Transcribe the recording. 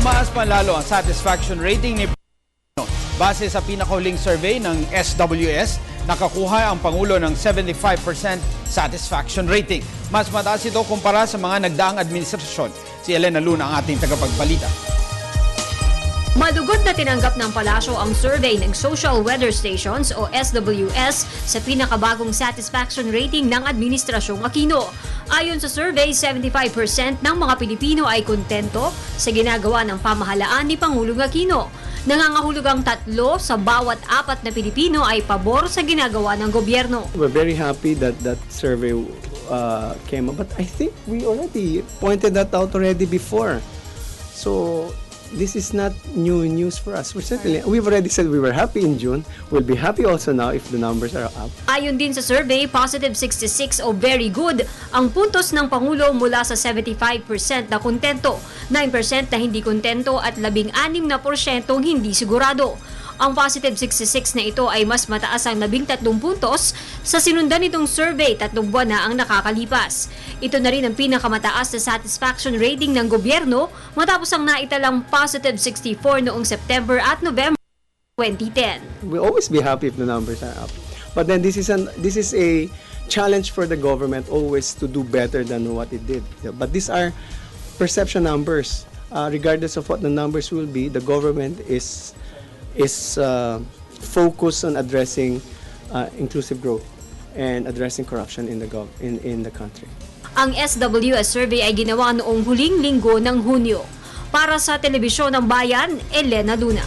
Tumaas pa lalo ang satisfaction rating ni Pilipino. Base sa pinakahuling survey ng SWS, nakakuha ang Pangulo ng 75% satisfaction rating. Mas mataas ito kumpara sa mga nagdaang administrasyon. Si Elena Luna ang ating tagapagbalita. Malugot na tinanggap ng palasyo ang survey ng Social Weather Stations o SWS sa pinakabagong satisfaction rating ng Administrasyong Aquino. Ayon sa survey, 75% ng mga Pilipino ay kontento sa ginagawa ng pamahalaan ni Pangulong Aquino. Nangangahulugang 3 sa bawat 4 na Pilipino ay pabor sa ginagawa ng gobyerno. We're very happy that that survey came up, but I think we already pointed that out already before. So this is not new news for us. We've already said we were happy in June. We'll be happy also now if the numbers are up. Ayon din sa survey, positive 66 o very good ang puntos ng Pangulo mula sa 75% na kontento, 9% na hindi kontento at 16% na porsyentong hindi sigurado. Ang positive 66 na ito ay mas mataas ang 13 puntos sa sinundan nitong survey 3 buwan na ang nakakalipas. Ito na rin ang pinakamataas na satisfaction rating ng gobyerno matapos ang naitalang positive 64 noong September at November 2010. We'll always be happy if the numbers are up. But then this is a challenge for the government always to do better than what it did. But these are perception numbers. Regardless of what the numbers will be, the government is focused on addressing inclusive growth and addressing corruption in the country. Ang SWS survey ay ginawa noong huling linggo ng Hunyo. Para sa Telebisyon ng Bayan, Elena Luna.